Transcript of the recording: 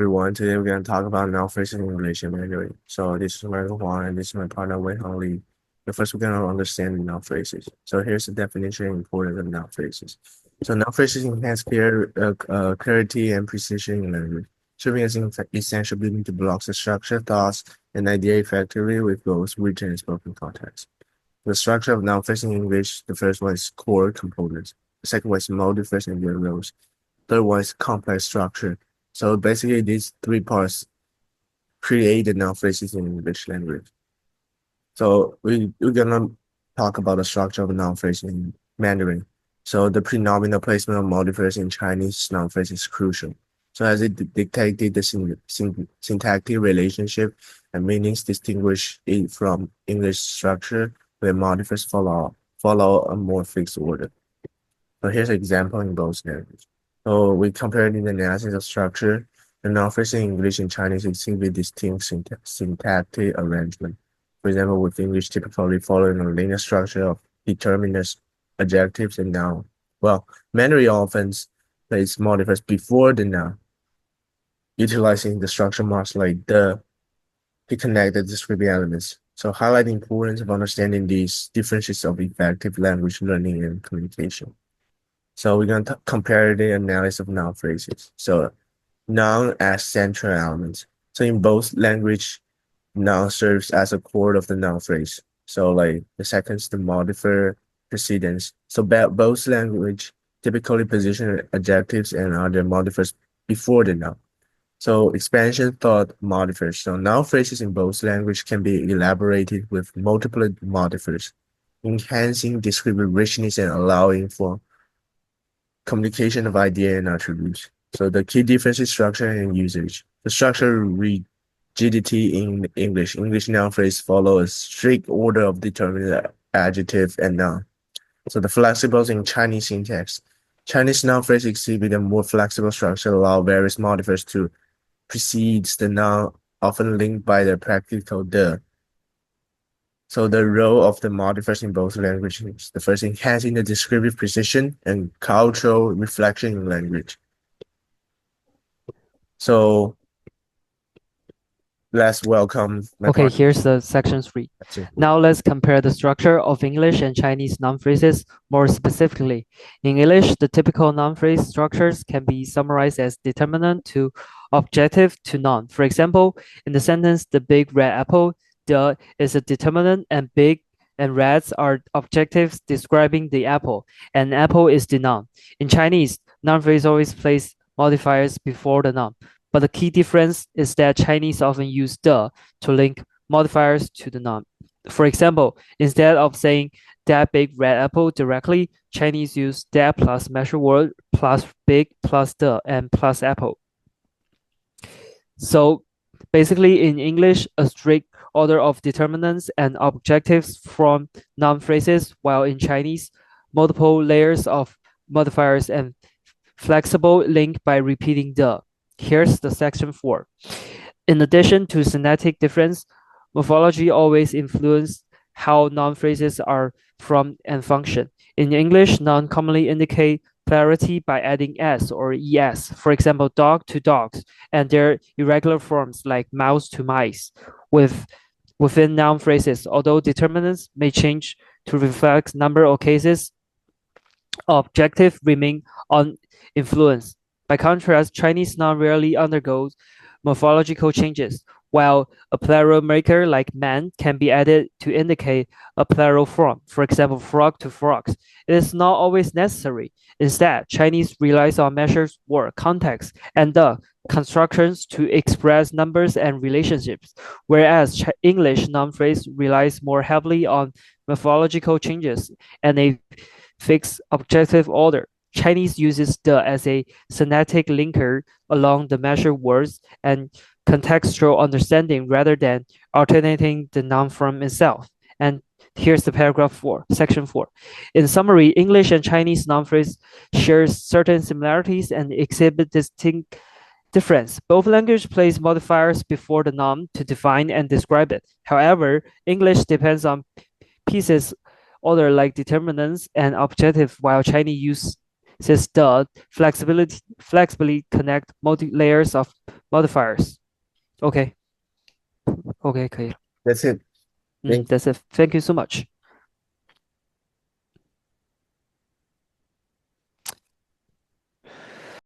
everyone. Today we're going to talk about noun phrases in English and Mandarin. So this is Michael Huang and this is my partner Wei Hong Li. But first we're going to understand the noun phrases. So here's the definition and importance of noun phrases. So noun phrases enhance clarity and precision in language, serving as an essential building blocks of structure, thoughts, and idea effectively with both written and spoken context. The structure of noun phrases in English, the first one is core components. The second one is mode, first and their roles. Third one is complex structure. So basically, these three parts create the noun phrases in English language. So we're gonna talk about the structure of a noun phrase in Mandarin. So the prenominal placement of multiphrases in Chinese noun phrase is crucial. So as it dictated the syntactic relationship and meanings distinguish it from English structure, where multiphrases follow a more fixed order. So here's an example in both languages. So we compared in the analysis of structure, the noun phrase in English and Chinese exhibit distinct syntactic arrangement. For example, with English typically following a linear structure of determiners, adjectives, and noun. Well, Mandarin often places multiphrases before the noun, utilizing the structure marks like the to connect the descriptive elements. So highlight the importance of understanding these differences of effective language learning and communication. So we're going to compare the analysis of noun phrases. So noun as central elements. So in both language, noun serves as a core of the noun phrase. So like the second is the modifier precedence. So both language typically position adjectives and other modifiers before the noun. So expansion thought modifiers. So noun phrases in both language can be elaborated with multiple modifiers, enhancing descriptive richness and allowing for communication of idea and attributes. So the key difference is structure and usage. The structure rigidity in English. English noun phrase follow a strict order of determined adjective and noun. So the flexibles in Chinese syntax. Chinese noun phrase exhibit a more flexible structure, allow various modifiers to precede the noun, often linked by the practical the. So the role of the modifiers in both languages, the first enhancing the descriptive precision and cultural reflection in language. So let's welcome my Okay, partner. here's the section 3. Now let's compare the structure of English and Chinese noun phrases more specifically. In English, the typical noun phrase structures can be summarized as determinant to objective to noun. For example, in the sentence, the big red apple, the is a determinant and big and reds are objectives describing the apple, and apple is the noun. In Chinese, noun phrase always place modifiers before the noun. But the key difference is that Chinese often use the to link modifiers to the noun. For example, instead of saying that big red apple directly, Chinese use that plus measure word plus big plus the and plus apple. So basically in English, a strict order of determinants and objectives from noun phrases, while in Chinese, multiple layers of modifiers and flexible link by repeating the. Here's the section 4. In addition to semantic difference, morphology always influences how noun phrases are formed and function. In English, noun commonly indicate clarity by adding s or es. For example, dog to dogs, and their irregular forms like mouse to mice. Within noun phrases, although determinants may change to reflect number or cases, objective remain uninfluenced. By contrast, Chinese noun rarely undergoes morphological changes, while a plural marker like man can be added to indicate a plural form. For example, frog to frogs. It is not always necessary. Instead, Chinese relies on measures, word, context, and the constructions to express numbers and relationships, whereas English noun phrase relies more heavily on morphological changes and a fixed objective order. Chinese uses the as a semantic linker along the measure words and contextual understanding rather than alternating the noun form itself. And here's the paragraph 4, section 4. In summary, English and Chinese noun phrase share certain similarities and exhibit distinct difference. Both languages place modifiers before the noun to define and describe it. However, English depends on pieces order like determinants and objective, while Chinese use the flexibly connect multi layers of modifiers. OK OK 可以了。That's it. Thank That's it. Thank you so much.